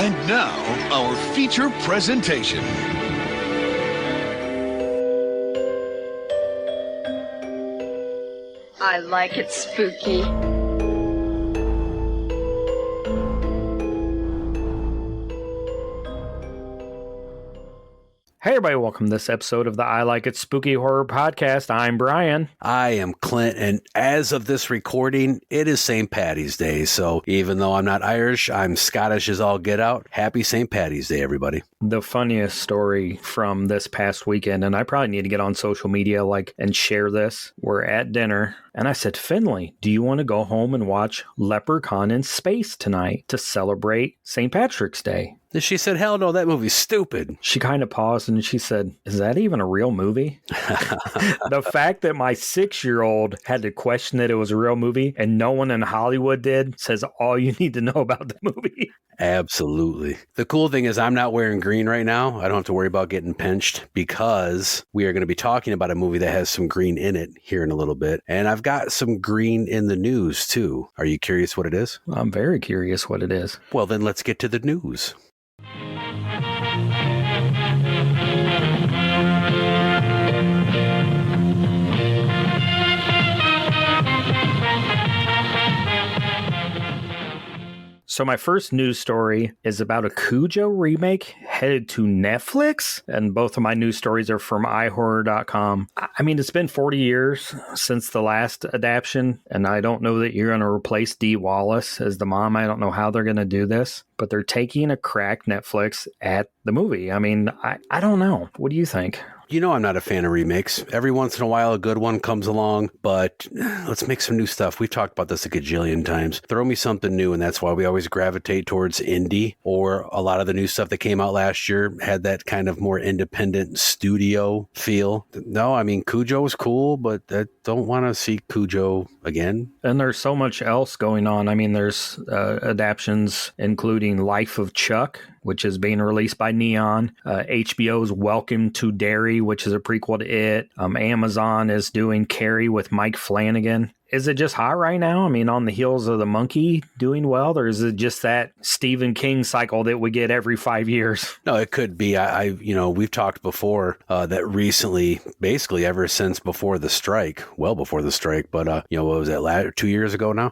And now, our feature presentation. I like it spooky. Hey everybody, welcome to this episode of the I Like It Spooky Horror Podcast. I'm Brian. I am Clint, and as of this recording, it is St. Paddy's Day, so even though I'm not Irish, I'm Scottish as all get out. Happy St. Paddy's Day, everybody. The funniest story from this past weekend, and I probably need to get on social media and share this. We're at dinner, and I said, Finley, do you want to go home and watch Leprechaun in Space tonight to celebrate St. Patrick's Day? And she said, hell no, that movie's stupid. She kind of paused and she said, is that even a real movie? The fact that my 6-year-old had to question that it was a real movie and no one in Hollywood did says all you need to know about the movie. Absolutely. The cool thing is I'm not wearing green right now. I don't have to worry about getting pinched because we are going to be talking about a movie that has some green in it here in a little bit. And I've got some green in the news too. Are you curious what it is? I'm very curious what it is. Well, then let's get to the news. So my first news story is about a Cujo remake headed to Netflix, and both of my news stories are from iHorror.com. I mean, it's been 40 years since the last adaptation, and I don't know that you're going to replace Dee Wallace as the mom. I don't know how they're going to do this, but they're taking a crack Netflix at the movie. I mean, I don't know. What do you think? You know I'm not a fan of remakes. Every once in a while, a good one comes along, but let's make some new stuff. We've talked about this a gajillion times. Throw me something new, and that's why we always gravitate towards indie, or a lot of the new stuff that came out last year had that kind of more independent studio feel. No, I mean, Cujo was cool, but I don't want to see Cujo again. And there's so much else going on. I mean, there's adaptions including Life of Chuck, which is being released by Neon. HBO's Welcome to Derry, which is a prequel to it. Amazon is doing Carrie with Mike Flanagan. Is it just hot right now? I mean, on the heels of The Monkey doing well, or is it just that Stephen King cycle that we get every 5 years? No, it could be. We've talked before that recently, basically ever since before the strike, well before the strike, but what was that, 2 years ago now?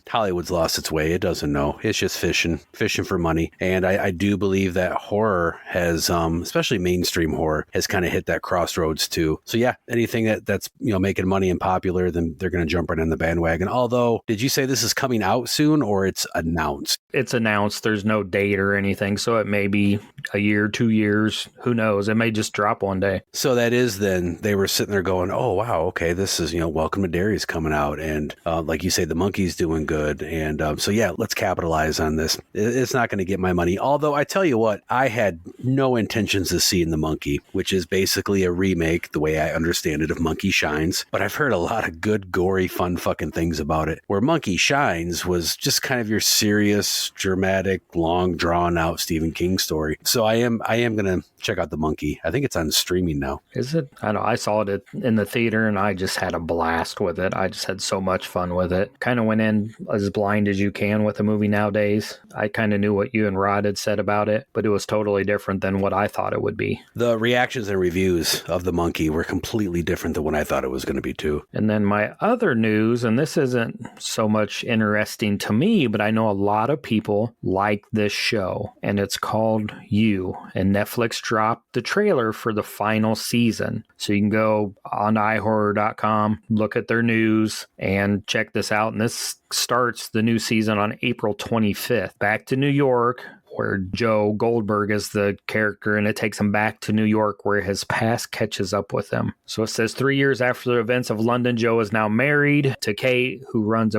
Hollywood's lost its way. It doesn't know. It's just fishing for money. And I do believe that horror has, especially mainstream horror, has kind of hit that crossroads too. So yeah, anything that's making money and popular, then they're going to jump right in the bandwagon. Although, did you say this is coming out soon or it's announced? It's announced. There's no date or anything, so it may be a year, 2 years. Who knows? It may just drop one day. So that is then they were sitting there going, oh, wow, okay, this is, Welcome to Derry's coming out. And like you say, The Monkey's doing good. And so yeah, let's capitalize on this. It's not going to get my money. Although I tell you what, I had no intentions of seeing The Monkey, which is basically a remake, the way I understand it, of Monkey Shines. But I've heard a lot of good, gory, fun fucking things about it. Where Monkey Shines was just kind of your serious, dramatic, long, drawn out Stephen King story. So I am going to check out The Monkey. I think it's on streaming now. Is it? I know. I saw it in the theater and I just had a blast with it. I just had so much fun with it. Kind of went in as blind as you can with a movie nowadays. I kind of knew what you and Rod had said about it, but it was totally different than what I thought it would be. The reactions and reviews of The Monkey were completely different than what I thought it was going to be too. And then my other news, and this isn't so much interesting to me, but I know a lot of people like this show, and it's called You. And Netflix dropped the trailer for the final season. So you can go on iHorror.com, look at their news, and check this out. And this starts the new season on April 25th. Back to New York, where Joe Goldberg is the character, and it takes him back to New York where his past catches up with him. So it says 3 years after the events of London, Joe is now married to Kate, who runs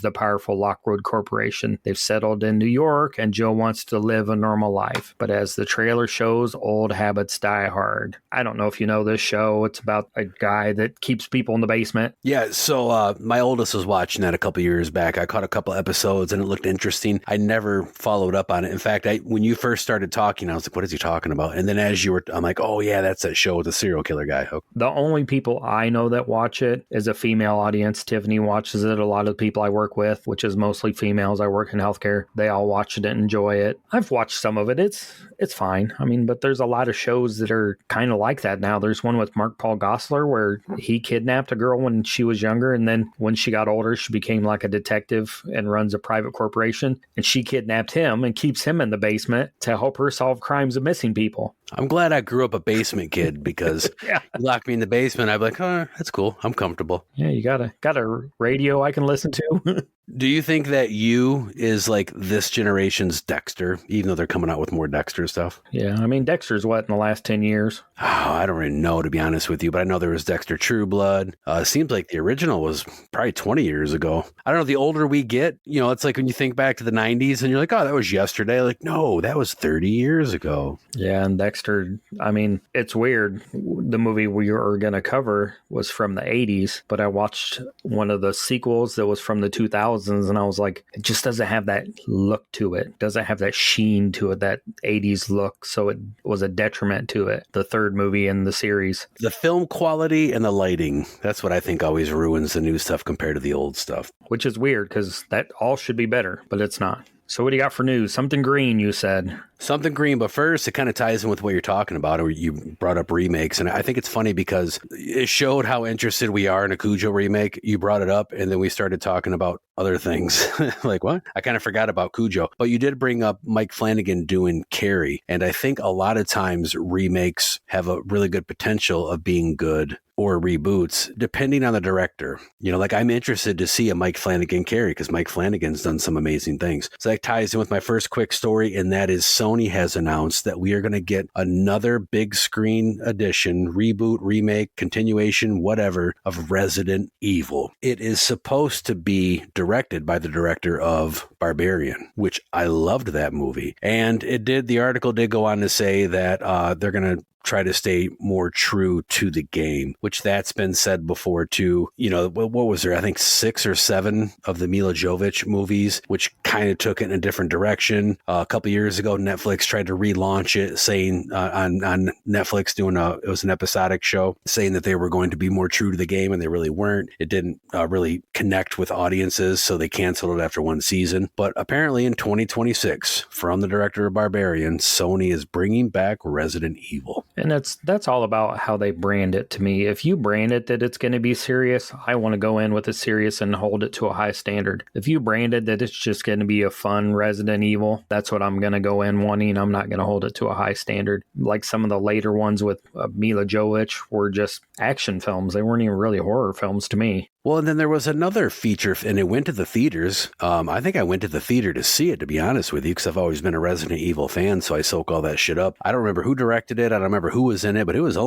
the powerful Lockwood Corporation. They've settled in New York, and Joe wants to live a normal life. But as the trailer shows, old habits die hard. I don't know if you know this show. It's about a guy that keeps people in the basement. Yeah, so my oldest was watching that a couple years back. I caught a couple episodes, and it looked interesting. I never followed up on it. In fact, fact, when you first started talking, I was like, what is he talking about? And then I'm like, oh yeah, that's that show with the serial killer guy. Okay. The only people I know that watch it is a female audience. Tiffany watches it. A lot of the people I work with, which is mostly females. I work in healthcare. They all watch it and enjoy it. I've watched some of it. It's fine. I mean, but there's a lot of shows that are kind of like that now. There's one with Mark Paul Gosselaar where he kidnapped a girl when she was younger, and then when she got older, she became like a detective and runs a private corporation, and she kidnapped him and keeps him in the basement to help her solve crimes of missing people. I'm glad I grew up a basement kid because Yeah. you lock me in the basement, I'd be like, oh, that's cool. I'm comfortable. Yeah, you got a radio I can listen to. Do you think that You is like this generation's Dexter, even though they're coming out with more Dexter stuff? Yeah, I mean, Dexter's what, in the last 10 years? Oh, I don't really know, to be honest with you, but I know there was Dexter True Blood. Seems like the original was probably 20 years ago. I don't know, the older we get, it's like when you think back to the 90s and you're like, oh, that was yesterday. Like, no, that was 30 years ago. Yeah, and Dexter, I mean, it's weird. The movie we were going to cover was from the 80s, but I watched one of the sequels that was from the 2000s, and I was like, it just doesn't have that look to it. Doesn't have that sheen to it, that 80s look. So it was a detriment to it, the third movie in the series. The film quality and the lighting, that's what I think always ruins the new stuff compared to the old stuff. Which is weird because that all should be better, but it's not. So what do you got for news? Something green, you said. Something green, but first, it kind of ties in with what you're talking about, or you brought up remakes, and I think it's funny because it showed how interested we are in a Cujo remake. You brought it up, and then we started talking about other things. Like, what? I kind of forgot about Cujo. But you did bring up Mike Flanagan doing Carrie, and I think a lot of times remakes have a really good potential of being good or reboots, depending on the director. Like I'm interested to see a Mike Flanagan Carrie because Mike Flanagan's done some amazing things. So that ties in with my first quick story, and that is Sony has announced that we are going to get another big screen edition, reboot, remake, continuation, whatever, of Resident Evil. It is supposed to be directed by the director of Barbarian, which I loved that movie. And the article did go on to say that they're going to try to stay more true to the game, which that's been said before too. What was there? I think 6 or 7 of the Mila Jovovich movies, which kind of took it in a different direction. A couple years ago, Netflix tried to relaunch it, saying on Netflix it was an episodic show, saying that they were going to be more true to the game, and they really weren't. It didn't really connect with audiences, so they canceled it after one season. But apparently in 2026, from the director of Barbarian, Sony is bringing back Resident Evil. And that's all about how they brand it to me. If you brand it that it's going to be serious, I want to go in with it serious and hold it to a high standard. If you brand it that it's just going to be a fun Resident Evil, that's what I'm going to go in wanting. I'm not going to hold it to a high standard. Like some of the later ones with Mila Jovovich were just action films. They weren't even really horror films to me. Well, and then there was another feature, and it went to the theaters. I think I went to the theater to see it, to be honest with you, because I've always been a Resident Evil fan, so I soak all that shit up. I don't remember who directed it. I don't remember who was in it, but it was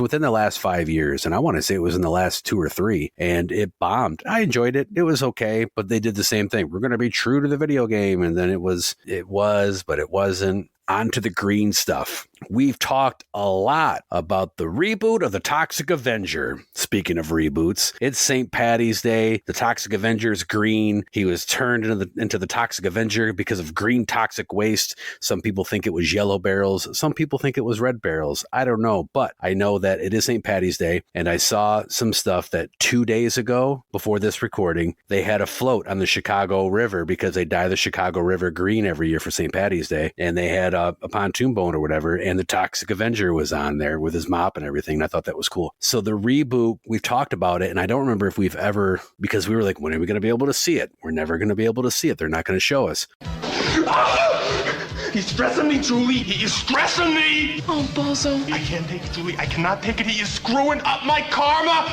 within the last 5 years, and I want to say it was in the last 2 or 3, and it bombed. I enjoyed it. It was okay, but they did the same thing. We're going to be true to the video game, and then it was, but it wasn't. On to the green stuff. We've talked a lot about the reboot of the Toxic Avenger. Speaking of reboots, it's St. Paddy's Day. The Toxic Avenger is green. He was turned into the Toxic Avenger because of green toxic waste. Some people think it was yellow barrels. Some people think it was red barrels. I don't know, but I know that it is St. Paddy's Day, and I saw some stuff that 2 days ago, before this recording, they had a float on the Chicago River because they dye the Chicago River green every year for St. Paddy's Day, and they had a pontoon boat or whatever, and the Toxic Avenger was on there with his mop and everything. And I thought that was cool. So the reboot, we've talked about it, and I don't remember if we've ever, because we were like, when are we going to be able to see it? We're never going to be able to see it. They're not going to show us. He's stressing me, Julie. He is stressing me. Oh, Bozo. I can't take it, Julie. I cannot take it. He is screwing up my karma.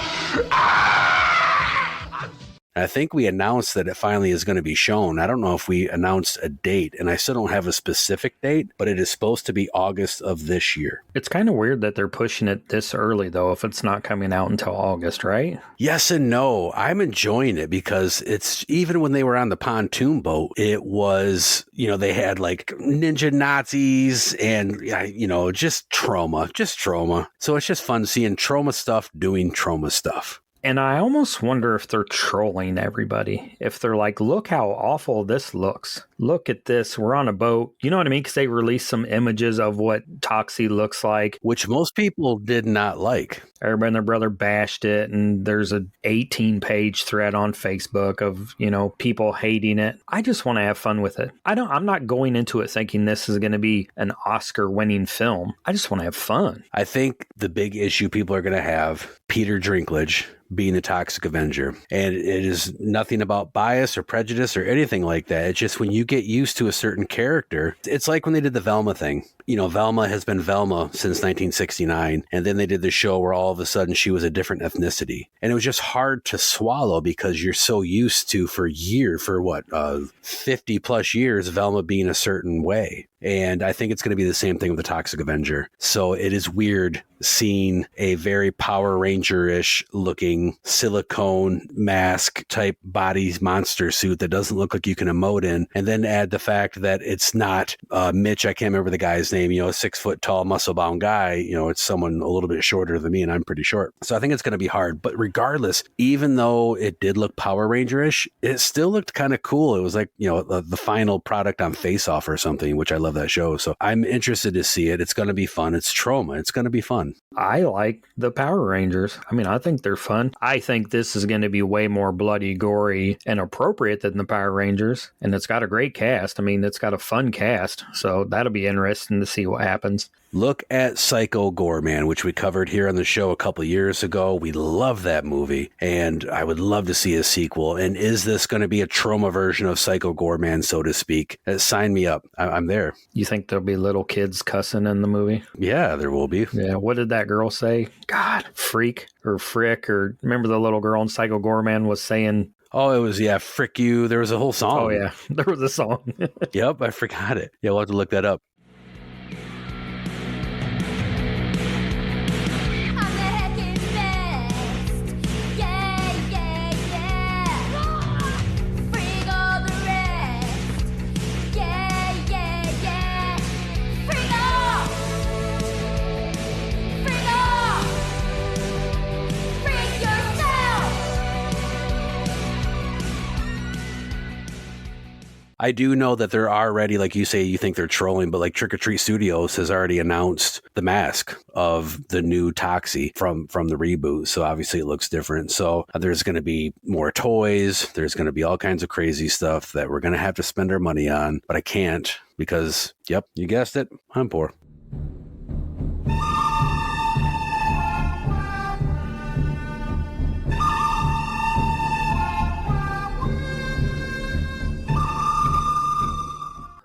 I think we announced that it finally is going to be shown. I don't know if we announced a date, and I still don't have a specific date, but it is supposed to be August of this year. It's kind of weird that they're pushing it this early, though, if it's not coming out until August, right? Yes and no. I'm enjoying it because it's, even when they were on the pontoon boat, it was, they had like ninja Nazis and, just trauma. So it's just fun seeing trauma stuff doing trauma stuff. And I almost wonder if they're trolling everybody. If they're like, look how awful this looks. Look at this. We're on a boat. You know what I mean? Because they released some images of what Toxie looks like. Which most people did not like. Everybody and their brother bashed it. And there's a 18-page thread on Facebook of, people hating it. I just want to have fun with it. I'm not going into it thinking this is going to be an Oscar-winning film. I just want to have fun. I think the big issue people are going to have, Peter Dinklage being the Toxic Avenger. And it is nothing about bias or prejudice or anything like that. It's just when you get used to a certain character, it's like when they did the Velma thing. Velma has been Velma since 1969. And then they did the show where all of a sudden she was a different ethnicity. And it was just hard to swallow because you're so used to, for 50 plus years, Velma being a certain way. And I think it's going to be the same thing with the Toxic Avenger. So it is weird seeing a very Power Ranger-ish looking silicone mask type body monster suit that doesn't look like you can emote in. And then add the fact that it's not Mitch, I can't remember the guy's name, a 6 foot tall muscle bound guy. It's someone a little bit shorter than me and I'm pretty short. So I think it's going to be hard. But regardless, even though it did look Power Ranger-ish, it still looked kind of cool. It was like, the final product on Face Off or something, which I love that show. So I'm interested to see it. It's going to be fun. It's Troma. It's going to be fun. I like the Power Rangers. I think they're fun. I think this is going to be way more bloody, gory, and appropriate than the Power Rangers. And it's got a great cast. It's got a fun cast. So that'll be interesting to see what happens. Look at Psycho Goreman, which we covered here on the show a couple years ago. We love that movie, and I would love to see a sequel. And is this going to be a Troma version of Psycho Goreman, so to speak? Sign me up. I'm there. You think there'll be little kids cussing in the movie? Yeah, there will be. Yeah, what did that girl say? God, freak or frick, or remember the little girl in Psycho Goreman was saying... Oh, it was, frick you. There was a whole song. Oh, yeah, there was a song. Yep, I forgot it. Yeah, we'll have to look that up. I do know that there are already, like you say, you think they're trolling, but like Trick or Treat Studios has already announced the mask of the new Toxie from the reboot. So obviously it looks different. So there's going to be more toys. There's going to be all kinds of crazy stuff that we're going to have to spend our money on. But I can't because, yep, you guessed it, I'm poor.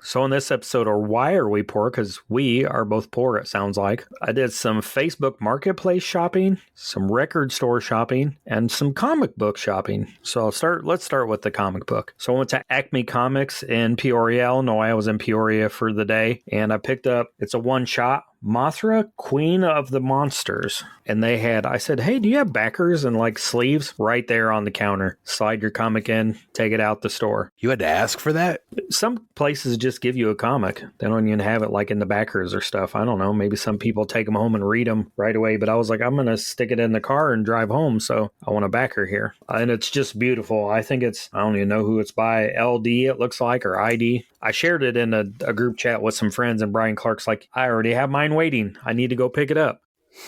So in this episode, or why are we poor? Because we are both poor, it sounds like. I did some Facebook Marketplace shopping, some record store shopping, and some comic book shopping. So let's start with the comic book. So I went to Acme Comics in Peoria, Illinois. I was in Peoria for the day, and I picked up, it's a one-shot, Mothra, Queen of the Monsters. And I said, hey, do you have backers and like sleeves? Right there on the counter. Slide your comic in, take it out the store. You had to ask for that? Some places just give you a comic. They don't even have it like in the backers or stuff. I don't know. Maybe some people take them home and read them right away. But I was like, I'm going to stick it in the car and drive home. So I want a backer here. And it's just beautiful. I think I don't even know who it's by. LD, it looks like, or ID. I shared it in a group chat with some friends, and Brian Clark's like, I already have mine waiting. I need to go pick it up.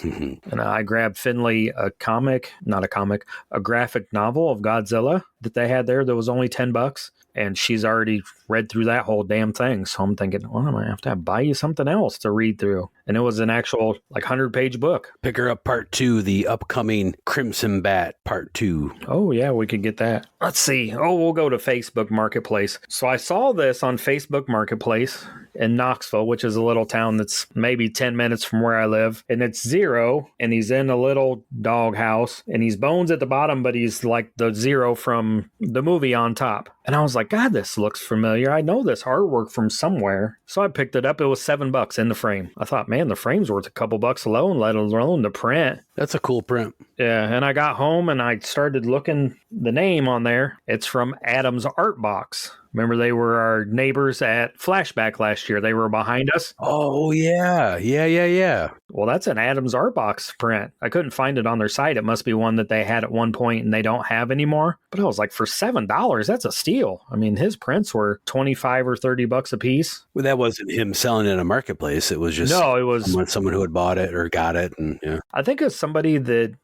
And I grabbed Finley a graphic novel of Godzilla that they had there that was only $10. And she's already read through that whole damn thing. So I'm thinking, well, I'm going to have to buy you something else to read through. And it was an actual 100-page book. Pick her up part 2, the upcoming Crimson Bat part 2. Oh, yeah, we could get that. Let's see. Oh, we'll go to Facebook Marketplace. So I saw this on Facebook Marketplace in Knoxville, which is a little town that's maybe 10 minutes from where I live. And it's Zero, and he's in a little dog house, and he's Bones at the bottom, but he's like the Zero from the movie on top. And I was like, God, this looks familiar. I know this artwork from somewhere. So I picked it up. It was $7 in the frame. I thought, man, the frame's worth a couple bucks alone, let alone the print. That's a cool print. Yeah, and I got home and I started looking the name on there. It's from Adam's Art Box. Remember, they were our neighbors at Flashback last year. They were behind us. Oh, yeah. Yeah. Well, that's an Adams Art Box print. I couldn't find it on their site. It must be one that they had at one point and they don't have anymore. But I was like, for $7, that's a steal. I mean, his prints were $25 or $30 a piece. Well, that wasn't him selling it in a marketplace. It was just it was someone who had bought it or got it. And yeah. I think it's somebody that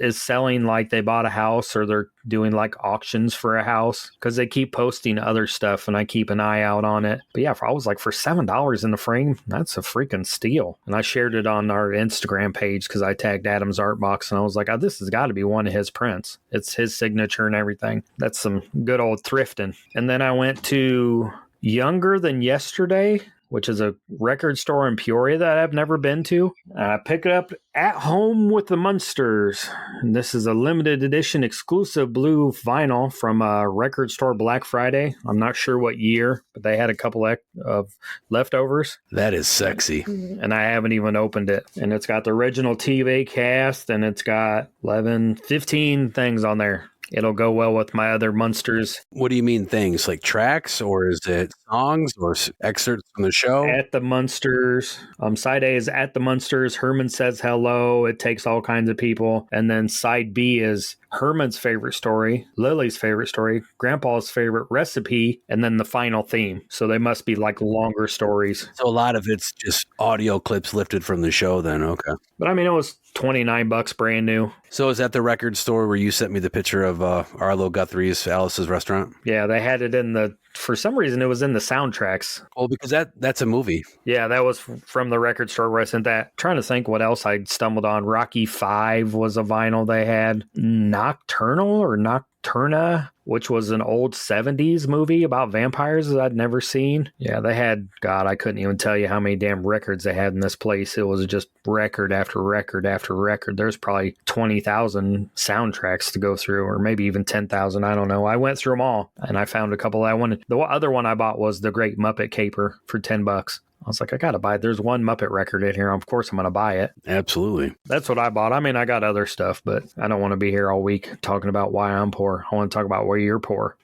is selling, like they bought a house or they're doing like auctions for a house, because they keep posting other stuff and I keep an eye out on it. But yeah, I was like, for $7 in the frame, that's a freaking steal. And I shared it on our Instagram page because I tagged Adam's Art Box and I was like, oh, this has got to be one of his prints. It's his signature and everything. That's some good old thrifting. And then I went to Younger Than Yesterday, which is a record store in Peoria that I've never been to. I pick it up At Home with the Munsters. And this is a limited edition exclusive blue vinyl from a record store Black Friday. I'm not sure what year, but they had a couple of leftovers. That is sexy. And I haven't even opened it. And it's got the original TV cast, and it's got 15 things on there. It'll go well with my other Munsters. What do you mean things? Like tracks, or is it songs or excerpts from the show? At the Munsters. Side A is At the Munsters. Herman Says Hello. It takes all kinds of people. And then side B is Herman's favorite story, Lily's favorite story, Grandpa's favorite recipe, and then the final theme. So they must be like longer stories. So a lot of it's just audio clips lifted from the show then. Okay. But I mean, it was $29 brand new. So is that the record store where you sent me the picture of Arlo Guthrie's Alice's Restaurant? Yeah, they had it for some reason, it was in the soundtracks. Well, because that's a movie. Yeah, that was from the record store where I sent that. I'm trying to think what else I stumbled on. Rocky V was a vinyl they had. Nocturnal or Nocturna, which was an old 70s movie about vampires that I'd never seen. Yeah, they had, God, I couldn't even tell you how many damn records they had in this place. It was just record after record after record. There's probably 20,000 soundtracks to go through, or maybe even 10,000. I don't know. I went through them all, and I found a couple I wanted. The other one I bought was The Great Muppet Caper for $10. I was like, I got to buy it. There's one Muppet record in here. Of course, I'm going to buy it. Absolutely. That's what I bought. I mean, I got other stuff, but I don't want to be here all week talking about why I'm poor. I want to talk about why you're poor.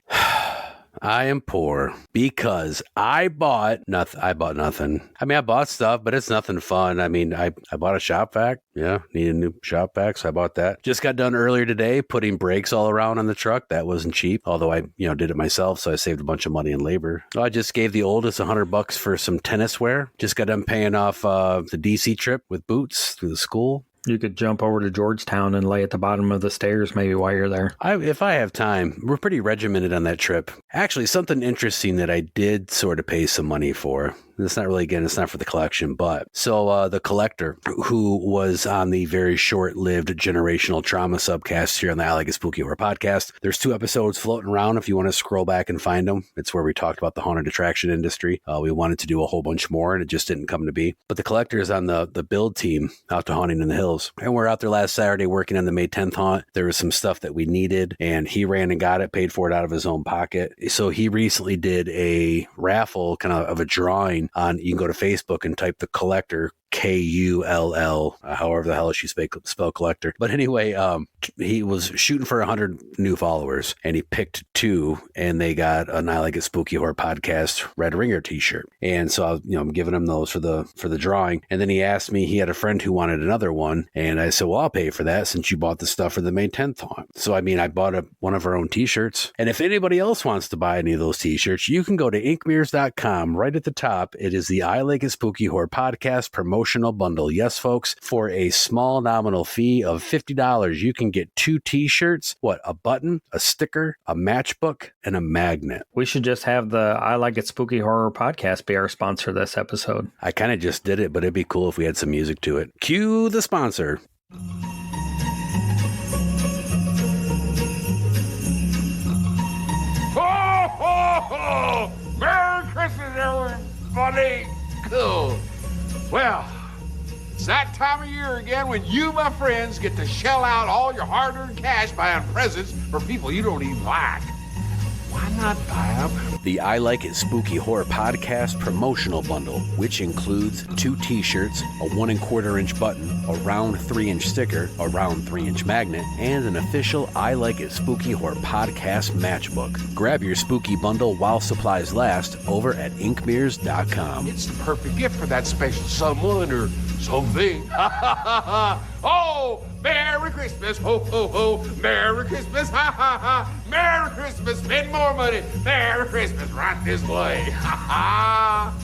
I am poor because I bought nothing. I mean, I bought stuff, but it's nothing fun. I mean, I bought a shop vac. Yeah, need a new shop vac, so I bought that. Just got done earlier today putting brakes all around on the truck. That wasn't cheap, although I did it myself, so I saved a bunch of money in labor. I just gave the oldest $100 for some tennis wear. Just got done paying off the DC trip with boots through the school. You could jump over to Georgetown and lay at the bottom of the stairs maybe while you're there. If I have time. We're pretty regimented on that trip. Actually, something interesting that I did sort of pay some money for. It's not really, again, it's not for the collection, but so the collector who was on the very short-lived generational trauma subcast here on the I Like It Spooky Horror podcast. There's 2 episodes floating around if you want to scroll back and find them. It's where we talked about the haunted attraction industry. We wanted to do a whole bunch more and it just didn't come to be. But the collector is on the build team out to Haunting in the Hills. And we're out there last Saturday working on the May 10th haunt. There was some stuff that we needed and he ran and got it, paid for it out of his own pocket. So he recently did a raffle kind of a drawing on, you can go to Facebook and type the collector, Kull, however the hell she spell collector. But anyway, he was shooting for 100 new followers and he picked 2 and they got an I Like It Spooky Horror podcast Red Ringer t-shirt. And so I'm giving him those for the drawing. And then he asked me, he had a friend who wanted another one. And I said, well, I'll pay for that since you bought the stuff for the May 10th haunt. So, I mean, I bought one of our own t-shirts. And if anybody else wants to buy any of those t-shirts, you can go to inkmirrors.com. Right at the top, it is the I Like It Spooky Horror podcast promotional bundle. Yes, folks, for a small nominal fee of $50, you can get 2 t-shirts, a button, a sticker, a matchbook, and a magnet. We should just have the I Like It Spooky Horror podcast be our sponsor this episode. I kind of just did it, but it'd be cool if we had some music to it. Cue the sponsor. Ho, ho, ho! Merry Christmas, everybody! Cool. Well, it's that time of year again when you, my friends, get to shell out all your hard-earned cash buying presents for people you don't even like. Why not buy them the I Like It Spooky Horror Podcast promotional bundle, which includes 2 t-shirts, a 1 1/4-inch button, a round 3-inch sticker, a round 3-inch magnet, and an official I Like It Spooky Horror Podcast matchbook. Grab your spooky bundle while supplies last over at inkmirrors.com. It's the perfect gift for that special someone or something. Oh, Merry Christmas, ho, ho, ho. Merry Christmas, ha, ha, ha. Merry Christmas, spend more money. Merry Christmas, right this way. Ha, ha.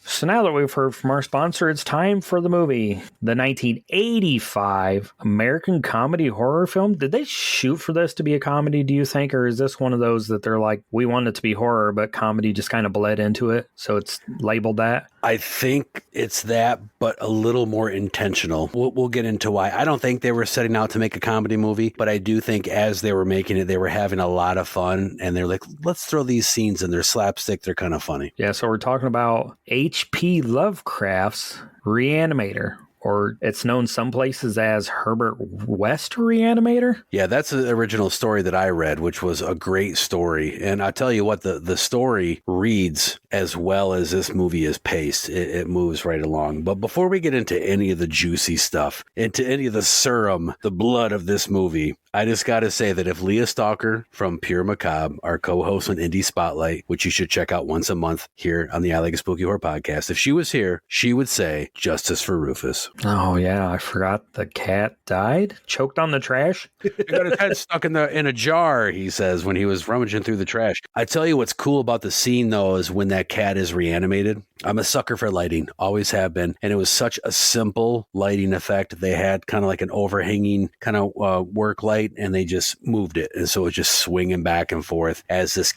So now that we've heard from our sponsor, it's time for the movie. The 1985 American comedy horror film. Did they shoot for this to be a comedy, do you think? Or is this one of those that they're like, we want it to be horror, but comedy just kind of bled into it, so it's labeled that? I think it's that, but a little more intentional. We'll get into why. I don't think they were setting out to make a comedy movie, but I do think as they were making it, they were having a lot of fun, and they're like, let's throw these scenes in. They're slapstick. They're kind of funny. Yeah, so we're talking about H.P. Lovecraft's Re-Animator, or it's known some places as Herbert West Re-Animator. Yeah, that's the original story that I read, which was a great story. And I'll tell you what, the story reads as well as this movie is paced. It moves right along. But before we get into any of the juicy stuff, into any of the serum, the blood of this movie, I just got to say that if Leah Stalker from Pure Macabre, our co-host on Indie Spotlight, which you should check out once a month here on the I Like a Spooky Horror podcast, if she was here, she would say, justice for Rufus. Oh, yeah, I forgot the cat died? Choked on the trash? He got his head stuck in a jar, he says, when he was rummaging through the trash. I tell you what's cool about the scene, though, is when that cat is reanimated. I'm a sucker for lighting, always have been. And it was such a simple lighting effect. They had kind of like an overhanging kind of work light, and they just moved it. And so it's just swinging back and forth as this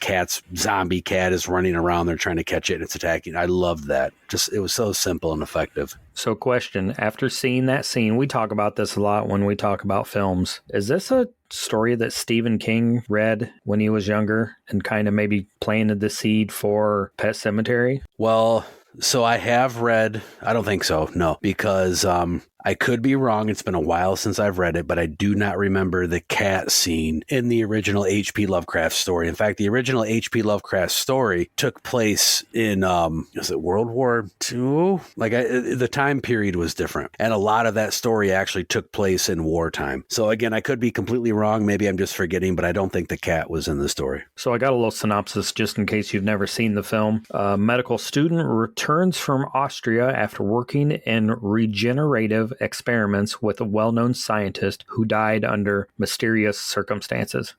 zombie cat is running around. They're trying to catch it and it's attacking. I loved that. It was so simple and effective. So question, after seeing that scene, we talk about this a lot when we talk about films. Is this a story that Stephen King read when he was younger and kind of maybe planted the seed for Pet Sematary? Well, so I have read, I don't think so, no, because I could be wrong. It's been a while since I've read it, but I do not remember the cat scene in the original H.P. Lovecraft story. In fact, the original H.P. Lovecraft story took place in, was it World War II? The time period was different. And a lot of that story actually took place in wartime. So again, I could be completely wrong. Maybe I'm just forgetting, but I don't think the cat was in the story. So I got a little synopsis just in case you've never seen the film. A medical student returns from Austria after working in regenerative experiments with a well-known scientist who died under mysterious circumstances.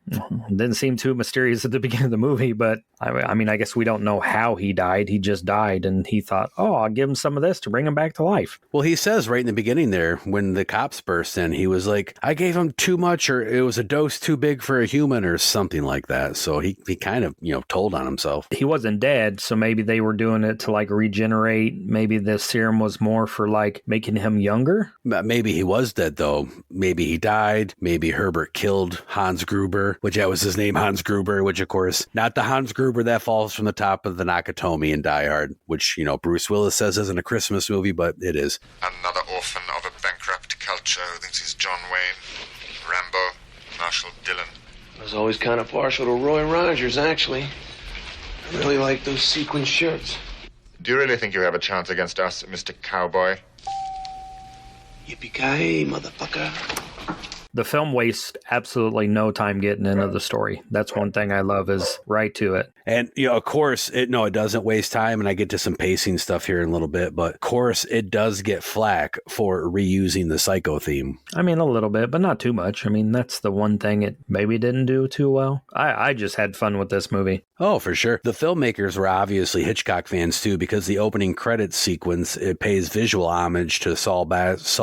Didn't seem too mysterious at the beginning of the movie, but I mean, I guess we don't know how he died. He just died, and he thought, oh, I'll give him some of this to bring him back to life. Well, he says right in the beginning there, when the cops burst in, he was like, I gave him too much, or it was a dose too big for a human, or something like that. So he kind of, told on himself. He wasn't dead, so maybe they were doing it to regenerate. Maybe the serum was more for making him younger. Maybe he was dead, though. Maybe he died. Maybe Herbert killed Hans Gruber, which that was his name, Hans Gruber, which, of course, not the Hans Gruber that falls from the top of the Nakatomi in Die Hard, which, Bruce Willis says isn't a Christmas movie, but it is. Another orphan of a bankrupt culture who thinks he's John Wayne, Rambo, Marshall Dillon. I was always kind of partial to Roy Rogers, actually. I really like those sequin shirts. Do you really think you have a chance against us, Mr. Cowboy? Yippee-ki-yay, motherfucker. The film wastes absolutely no time getting into the story. That's one thing I love, is right to it. And, of course, it doesn't waste time, and I get to some pacing stuff here in a little bit, but, of course, it does get flack for reusing the Psycho theme. I mean, a little bit, but not too much. I mean, that's the one thing it maybe didn't do too well. I just had fun with this movie. Oh, for sure. The filmmakers were obviously Hitchcock fans, too, because the opening credits sequence, it pays visual homage to Saul Bass's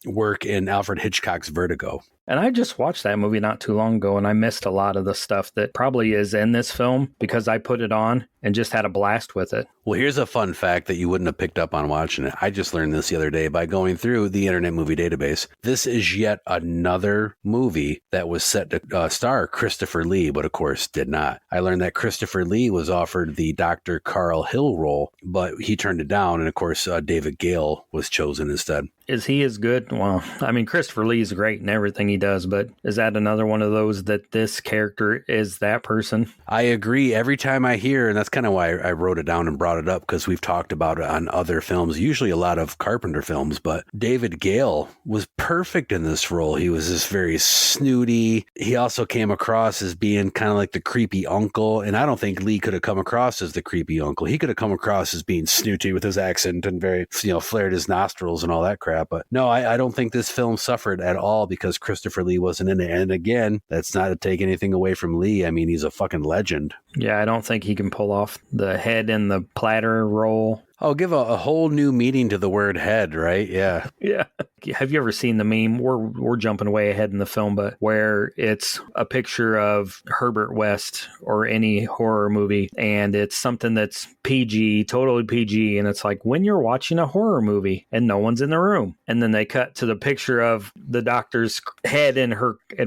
work in Alfred Hitchcock's Vertigo. And I just watched that movie not too long ago, and I missed a lot of the stuff that probably is in this film because I put it on and just had a blast with it. Well, here's a fun fact that you wouldn't have picked up on watching it. I just learned this the other day by going through the Internet Movie Database. This is yet another movie that was set to star Christopher Lee, but of course did not. I learned that Christopher Lee was offered the Dr. Carl Hill role, but he turned it down. And of course, David Gale was chosen instead. Is he as good? Well, I mean, Christopher Lee is great in everything he does, but is that another one of those that this character is that person? I agree. Every time I hear, and that's kind of why I wrote it down and brought it up, because we've talked about it on other films, usually a lot of Carpenter films, but David Gale was perfect in this role. He was this very snooty. He also came across as being kind of like the creepy uncle, and I don't think Lee could have come across as the creepy uncle. He could have come across as being snooty with his accent and very, flared his nostrils and all that crap. But no, I don't think this film suffered at all because Christopher Lee wasn't in it. And again, that's not to take anything away from Lee. I mean, he's a fucking legend. Yeah, I don't think he can pull off the head in the platter role. Oh, give a whole new meaning to the word head, right? Yeah. Yeah. Have you ever seen the meme? We're jumping way ahead in the film, but where it's a picture of Herbert West or any horror movie, and it's something that's PG, totally PG, and it's like when you're watching a horror movie and no one's in the room, and then they cut to the picture of the doctor's head and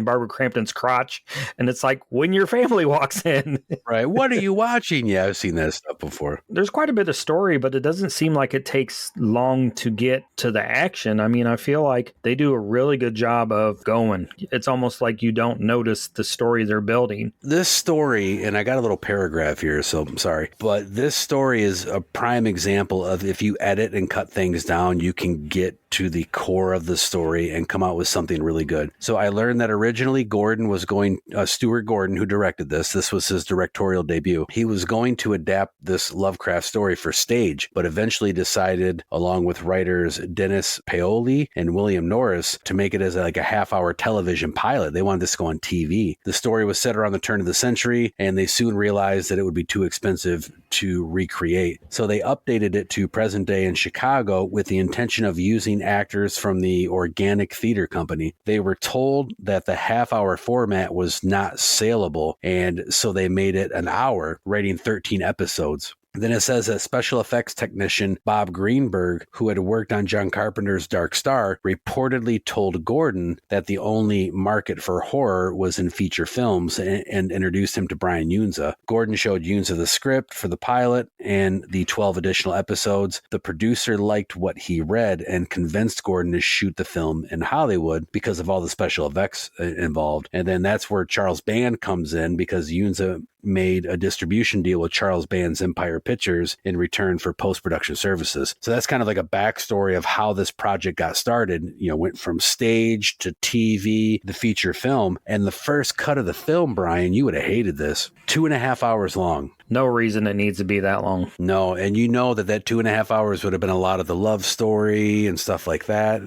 Barbara Crampton's crotch, and it's like when your family walks in. Right. What are you watching? Yeah, I've seen that stuff before. There's quite a bit of story, but it doesn't seem like it takes long to get to the action. I mean, I feel like they do a really good job of going. It's almost like you don't notice the story they're building. This story, and I got a little paragraph here, so I'm sorry, but this story is a prime example of if you edit and cut things down, you can get to the core of the story and come out with something really good. So I learned that originally Stuart Gordon, who directed this was his directorial debut. He was going to adapt this Lovecraft story for stage, but eventually decided, along with writers Dennis Paoli and William Norris, to make it as a half-hour television pilot. They wanted this to go on TV. The story was set around the turn of the century, and they soon realized that it would be too expensive to recreate. So they updated it to present day in Chicago with the intention of using actors from the Organic Theater Company. They were told that the half-hour format was not saleable, and so they made it an hour, writing 13 episodes. Then it says that special effects technician Bob Greenberg, who had worked on John Carpenter's Dark Star, reportedly told Gordon that the only market for horror was in feature films and introduced him to Brian Yunza. Gordon showed Yunza the script for the pilot and the 12 additional episodes. The producer liked what he read and convinced Gordon to shoot the film in Hollywood because of all the special effects involved. And then that's where Charles Band comes in, because Yunza made a distribution deal with Charles Band's Empire Pictures in return for post-production services. So that's kind of like a backstory of how this project got started. Went from stage to TV, the feature film. And the first cut of the film, Brian, you would have hated this. 2.5 hours long. No reason it needs to be that long. No, and that 2.5 hours would have been a lot of the love story and stuff like that.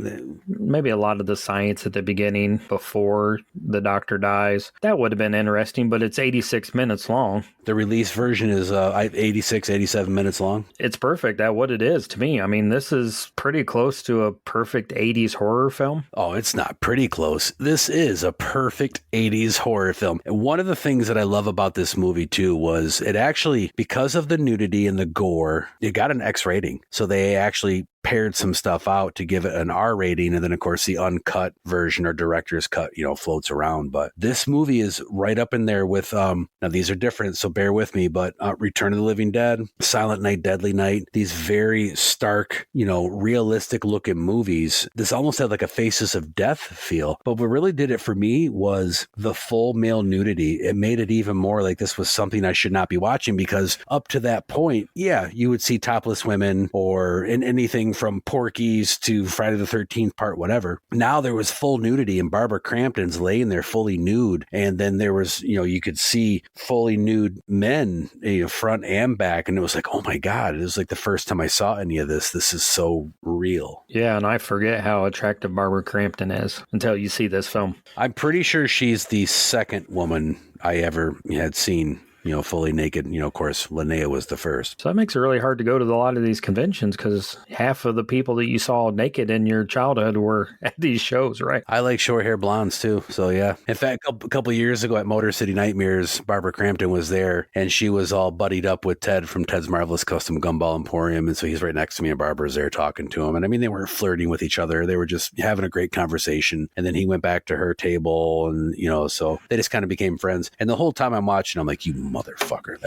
Maybe a lot of the science at the beginning before the doctor dies. That would have been interesting, but it's 86 minutes long. The release version is 86, 87 minutes long. It's perfect at what it is to me. I mean, this is pretty close to a perfect 80s horror film. Oh, it's not pretty close. This is a perfect 80s horror film. And one of the things that I love about this movie, too, was it actually, because of the nudity and the gore, it got an X rating. So they actually pared some stuff out to give it an R rating, and then of course the uncut version or director's cut floats around. But this movie is right up in there with now these are different, so bear with me, but Return of the Living Dead, Silent Night, Deadly Night, these very stark realistic looking movies. This almost had like a Faces of Death feel, but what really did it for me was the full male nudity. It made it even more like this was something I should not be watching, because up to that point, yeah, you would see topless women or in anything from Porky's to Friday the 13th part, whatever. Now there was full nudity, and Barbara Crampton's laying there fully nude. And then there was, you could see fully nude men, front and back. And it was like, oh my God, it was like the first time I saw any of this. This is so real. Yeah. And I forget how attractive Barbara Crampton is until you see this film. I'm pretty sure she's the second woman I ever had seen fully naked. Of course, Linnea was the first. So that makes it really hard to go to a lot of these conventions because half of the people that you saw naked in your childhood were at these shows, right? I like short hair blondes too. So yeah. In fact, a couple of years ago at Motor City Nightmares, Barbara Crampton was there and she was all buddied up with Ted from Ted's Marvelous Custom Gumball Emporium. And so he's right next to me and Barbara's there talking to him. And I mean, they weren't flirting with each other. They were just having a great conversation. And then he went back to her table and, so they just kind of became friends. And the whole time I'm watching, I'm like, you motherfucker.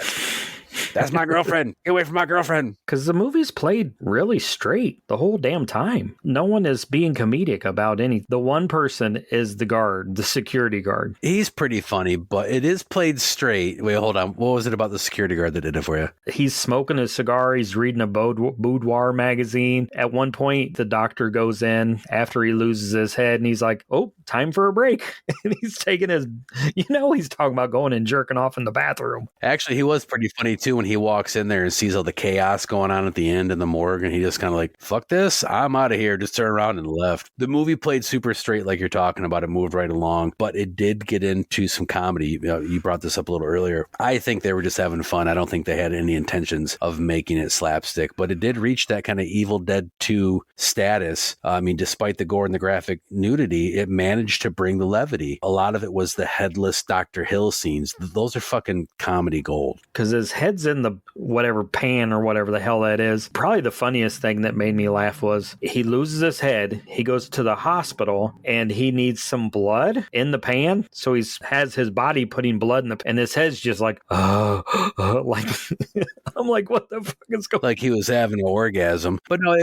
That's my girlfriend. Get away from my girlfriend. Because the movie's played really straight the whole damn time. No one is being comedic about any. The one person is the guard, the security guard. He's pretty funny, but it is played straight. Wait, hold on. What was it about the security guard that did it for you? He's smoking a cigar. He's reading a boudoir magazine. At one point, the doctor goes in after he loses his head and he's like, oh, time for a break. And he's taking his, he's talking about going and jerking off in the bathroom. Actually, he was pretty funny too when he walks in there and sees all the chaos going on at the end in the morgue, and he just kind of like, fuck this, I'm out of here, just turned around and left. The movie played super straight like you're talking about. It moved right along, but it did get into some comedy. You brought this up a little earlier. I think they were just having fun. I don't think they had any intentions of making it slapstick, but it did reach that kind of Evil Dead 2 status. I mean, despite the gore and the graphic nudity, it managed to bring the levity. A lot of it was the headless Dr. Hill scenes. Those are fucking comedy gold. Because his head's in the whatever pan or whatever the hell that is. Probably the funniest thing that made me laugh was he loses his head. He goes to the hospital and he needs some blood in the pan. So he has his body putting blood in the pan. And his head's just like, like, I'm like, what the fuck is going on? Like he was having an orgasm. But no,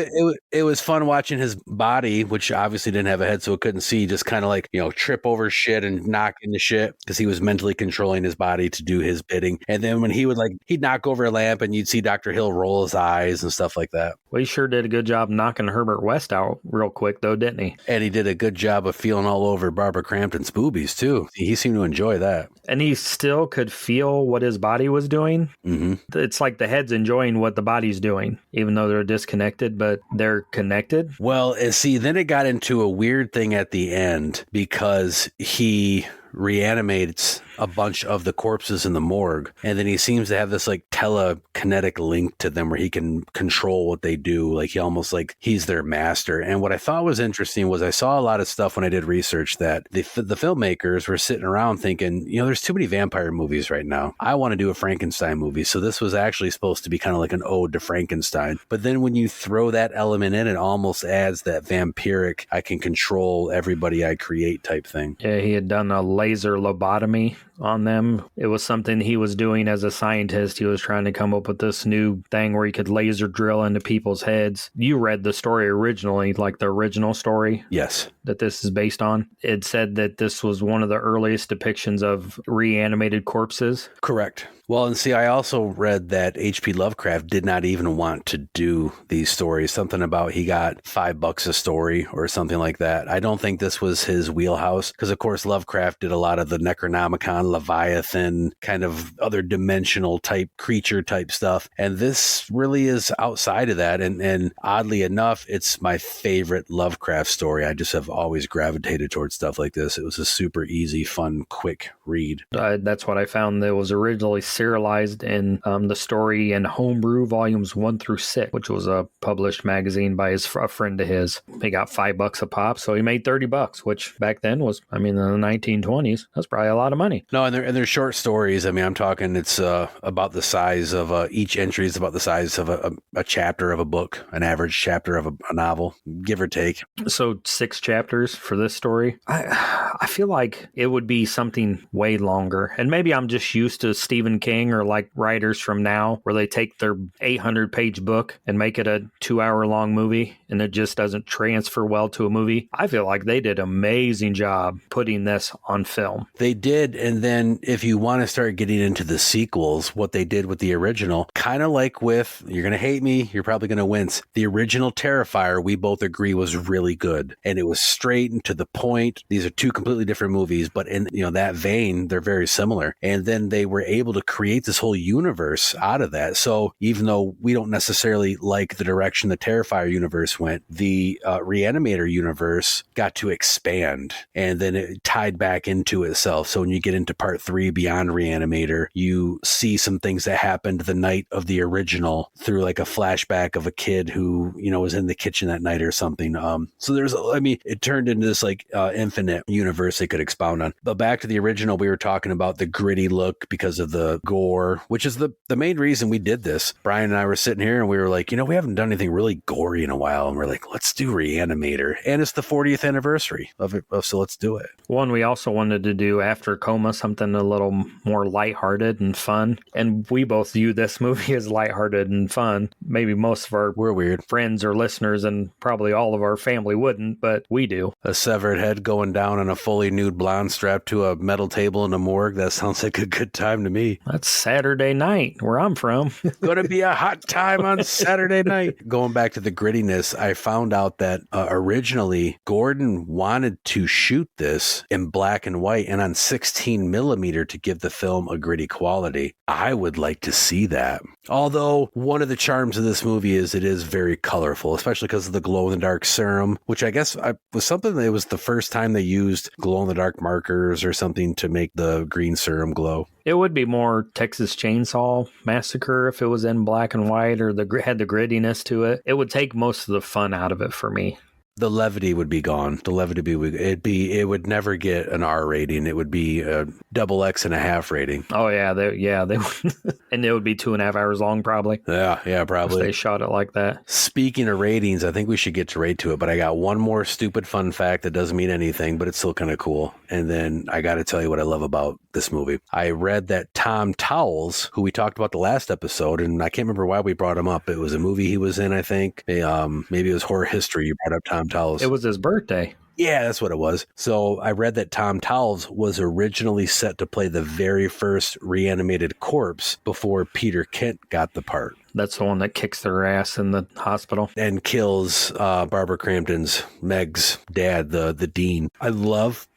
it was fun watching his body, which obviously didn't have a head, so it couldn't see, just kind of like, trip over shit and knock into shit because he was mentally controlling his body to do his bidding. And then when he would he'd knock over a lamp and you'd see Dr. Hill roll his eyes and stuff like that. Well, he sure did a good job knocking Herbert West out real quick, though, didn't he? And he did a good job of feeling all over Barbara Crampton's boobies, too. He seemed to enjoy that. And he still could feel what his body was doing. Mm-hmm. It's like the head's enjoying what the body's doing, even though they're disconnected, but they're connected. Well, see, then it got into a weird thing at the end because he reanimates a bunch of the corpses in the morgue, and then he seems to have this telekinetic link to them where he can control what they do, he almost like he's their master. And what I thought was interesting was I saw a lot of stuff when I did research that the filmmakers were sitting around thinking, there's too many vampire movies right now. I want to do a Frankenstein movie. So this was actually supposed to be kind of like an ode to Frankenstein. But then when you throw that element in, it almost adds that vampiric, I can control everybody I create type thing. Yeah, he had done a laser lobotomy on them. It was something he was doing as a scientist. He was trying to come up with this new thing where he could laser drill into people's heads. You read the story originally, like the original story? Yes. That this is based on. It said that this was one of the earliest depictions of reanimated corpses. Correct. Well, and see, I also read that H.P. Lovecraft did not even want to do these stories. Something about he got $5 a story or something like that. I don't think this was his wheelhouse because, of course, Lovecraft did a lot of the Necronomicon, Leviathan, kind of other dimensional type creature type stuff. And this really is outside of that. And oddly enough, it's my favorite Lovecraft story. I just have always gravitated towards stuff like this. It was a super easy, fun, quick read. That's what I found. That was originally serialized in the story in Homebrew volumes 1 through 6, which was a published magazine by a friend of his. He got $5 a pop, so he made $30, which back then was, in the 1920s, that's probably a lot of money. No, and they're short stories. I'm talking it's about the size of each entry is about the size of a chapter of a book, an average chapter of a novel, give or take. So 6 chapters for this story. I feel like it would be something way longer, and maybe I'm just used to Stephen King or like writers from now where they take their 800-page book and make it a 2-hour-long movie, and it just doesn't transfer well to a movie. I feel like they did an amazing job putting this on film. They did, and then if you want to start getting into the sequels, what they did with the original, kind of like with, you're going to hate me, you're probably going to wince, the original Terrifier, we both agree was really good, and it was straight and to the point. These are 2 completely different movies, but in that vein, they're very similar. And then they were able to create this whole universe out of that. So even though we don't necessarily like the direction the Terrifier universe went, the Re-Animator universe got to expand, and then it tied back into itself. So when you get into into part 3, Beyond Re-Animator, you see some things that happened the night of the original through like a flashback of a kid who, was in the kitchen that night or something. So it turned into this like infinite universe they could expound on. But back to the original, we were talking about the gritty look because of the gore, which is the main reason we did this. Brian and I were sitting here and we were like, we haven't done anything really gory in a while. And we're like, let's do Re-Animator. And it's the 40th anniversary of it. So let's do it. One, we also wanted to do After Coma, something a little more lighthearted and fun. And we both view this movie as lighthearted and fun. Maybe most of we're weird friends or listeners, and probably all of our family wouldn't, but we do. A severed head going down on a fully nude blonde strapped to a metal table in a morgue. That sounds like a good time to me. That's Saturday night where I'm from. Gonna be a hot time on Saturday night. Going back to the grittiness, I found out that originally Gordon wanted to shoot this in black and white and on 16 millimeter to give the film a gritty quality. I would like to see that. Although one of the charms of this movie is it is very colorful, especially because of the glow-in-the-dark serum, which I guess was something that was the first time they used glow-in-the-dark markers or something to make the green serum glow. It would be more Texas Chainsaw Massacre if it was in black and white or had the grittiness to it. It would take most of the fun out of it for me. The levity would be gone. It would never get an R rating. It would be a XX.5 rating. Oh yeah, they would. And it would be 2.5 hours long, probably. Yeah, probably. If they shot it like that. Speaking of ratings, I think we should get right to it. But I got one more stupid fun fact that doesn't mean anything, but it's still kind of cool. And then I got to tell you what I love about this movie. I read that Tom Towles, who we talked about the last episode, and I can't remember why we brought him up. It was a movie he was in, I think. Maybe it was Horror History. You brought up Tom Towles. It was his birthday. Yeah, that's what it was. So I read that Tom Towles was originally set to play the very first reanimated corpse before Peter Kent got the part. That's the one that kicks their ass in the hospital. And kills Barbara Crampton's, Meg's dad, the dean. I love,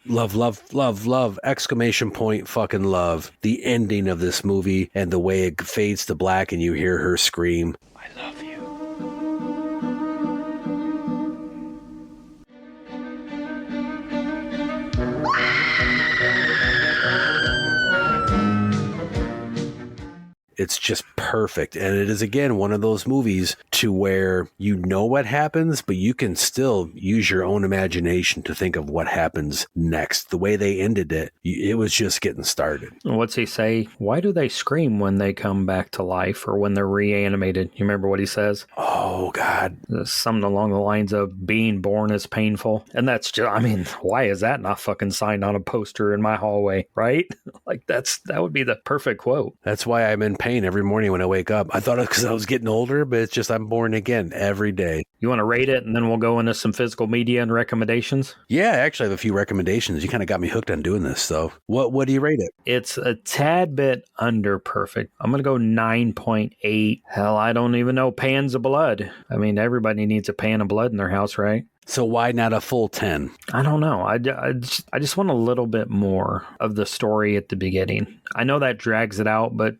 exclamation point, fucking love the ending of this movie and the way it fades to black and you hear her scream, "I love you." It's just perfect. And it is, again, one of those movies to where you know what happens, but you can still use your own imagination to think of what happens next. The way they ended it, it was just getting started. What's he say? Why do they scream when they come back to life or when they're reanimated? You remember what he says? Oh, God. Something along the lines of being born is painful. And that's just, why is that not fucking signed on a poster in my hallway, right? Like, that would be the perfect quote. That's why I'm in pain every morning when I wake up. I thought it was because I was getting older, but it's just I'm born again every day. You want to rate it, and then we'll go into some physical media and recommendations? Yeah, actually, I have a few recommendations. You kind of got me hooked on doing this, so what do you rate it? It's a tad bit under perfect. I'm going to go 9.8. Hell, I don't even know pans of blood. Everybody needs a pan of blood in their house, right? So why not a full 10? I don't know. I just want a little bit more of the story at the beginning. I know that drags it out, but,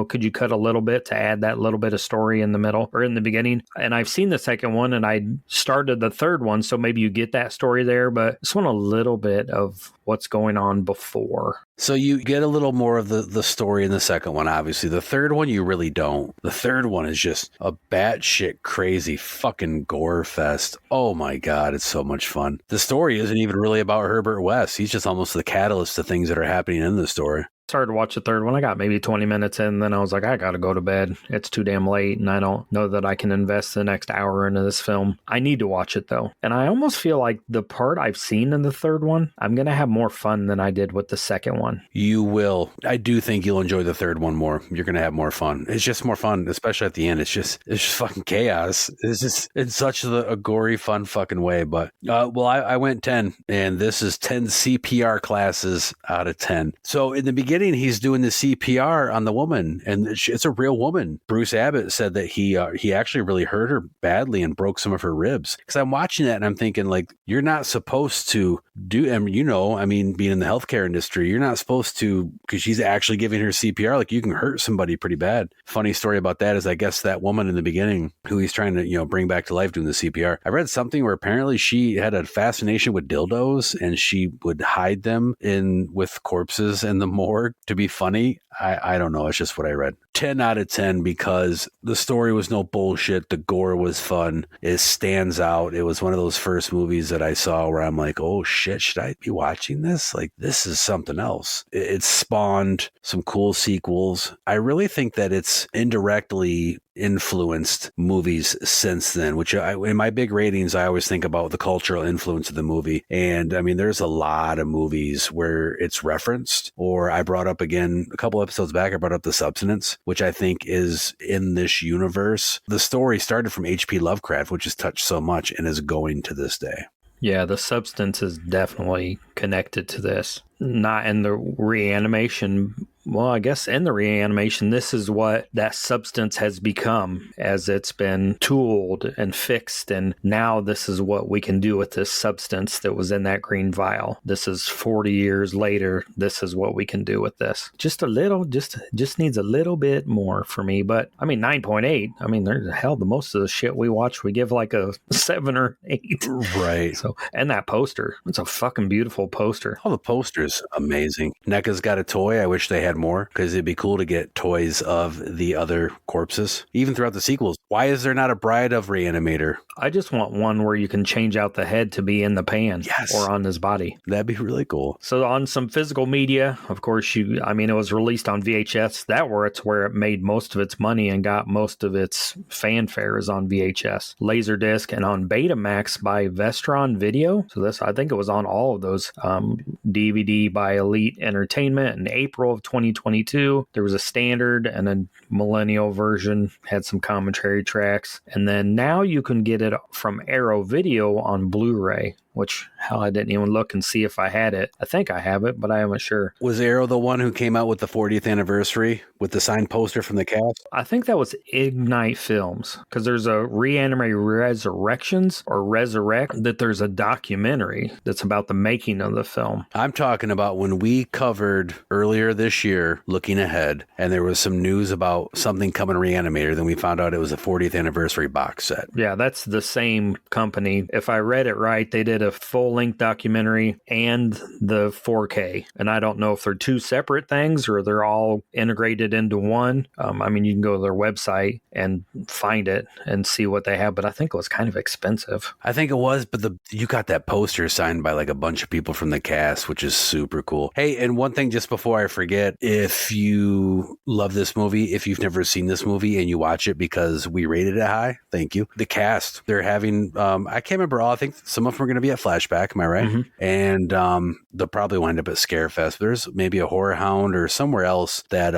could you cut a little bit to add that little bit of story in the middle or in the beginning? And I've seen the second one and I started the third one, so maybe you get that story there, but I just want a little bit of what's going on before. So you get a little more of the story in the second one, obviously. The third one, you really don't. The third one is just a batshit crazy fucking gore fest. Oh my God, it's so much fun. The story isn't even really about Herbert West. He's just almost the catalyst to things that are happening in the story. Started to watch the third one. I got maybe 20 minutes in, then I was like, I gotta go to bed. It's too damn late, and I don't know that I can invest the next hour into this film. I need to watch it, though. And I almost feel like the part I've seen in the third one, I'm gonna have more fun than I did with the second one. You will. I do think you'll enjoy the third one more. You're gonna have more fun. It's just more fun, especially at the end. It's just fucking chaos. It's just in such a gory, fun fucking way. But, I went 10, and this is 10 CPR classes out of 10. So in the beginning, he's doing the CPR on the woman, and it's a real woman. Bruce Abbott said that he actually really hurt her badly and broke some of her ribs. Because I'm watching that and I'm thinking, like, you're not supposed to do, and I mean, being in the healthcare industry, you're not supposed to, because she's actually giving her CPR. Like, you can hurt somebody pretty bad. Funny story about that is, I guess that woman in the beginning who he's trying to, bring back to life doing the CPR. I read something where apparently she had a fascination with dildos and she would hide them in with corpses in the morgue to be funny. I don't know. It's just what I read. 10 out of 10 because the story was no bullshit. The gore was fun. It stands out. It was one of those first movies that I saw where I'm like, oh shit, should I be watching this? Like, this is something else. It spawned some cool sequels. I really think that it's indirectly influenced movies since then, which in my big ratings, I always think about the cultural influence of the movie. And I mean, there's a lot of movies where it's referenced, or I brought up again, a couple episodes back, I brought up The Substance, which I think is in this universe. The story started from H.P. Lovecraft, which has touched so much and is going to this day. Yeah, The Substance is definitely connected to this. Not in the Re-Animation. Well, I guess in the Re-Animation, this is what that substance has become as it's been tooled and fixed. And now this is what we can do with this substance that was in that green vial. This is 40 years later. This is what we can do with this. Just a little, just needs a little bit more for me. But I mean, 9.8. I mean, the most of the shit we watch, we give like a 7 or 8. Right. So, and that poster, it's a fucking beautiful poster. Oh, the poster's amazing. NECA's got a toy. I wish they had more, because it'd be cool to get toys of the other corpses, even throughout the sequels. Why is there not a Bride of Re-Animator? I just want one where you can change out the head to be in the pan. Yes. Or on his body. That'd be really cool. So on some physical media, of course, it was released on VHS. It's where it made most of its money and got most of its fanfare is on VHS, Laserdisc, and on Betamax by Vestron Video. So I think it was on all of those. DVD by Elite Entertainment in April of 2022. There was a standard and a millennial version, had some commentary tracks. And then now you can get it from Arrow Video on Blu-ray, which, hell, I didn't even look and see if I had it. I think I have it, but I am sure. Was Arrow the one who came out with the 40th anniversary with the signed poster from the cast? I think that was Ignite Films, because there's a Re-Animator Resurrections or Resurrect, that there's a documentary that's about the making of the film. I'm talking about when we covered earlier this year, Looking Ahead, and there was some news about something coming to Re-Animator, then we found out it was a 40th anniversary box set. Yeah, that's the same company. If I read it right, they did a full-length documentary and the 4K. And I don't know if they're two separate things or they're all integrated into one. You can go to their website and find it and see what they have, but I think it was kind of expensive. I think it was, but you got that poster signed by like a bunch of people from the cast, which is super cool. Hey, and one thing just before I forget, if you love this movie, if you've never seen this movie and you watch it because we rated it high, thank you. The cast, they're having, I can't remember all, I think some of them are going to be at Flashback, am I right? Mm-hmm. And they'll probably wind up at Scarefest. There's maybe a Horror Hound or somewhere else that,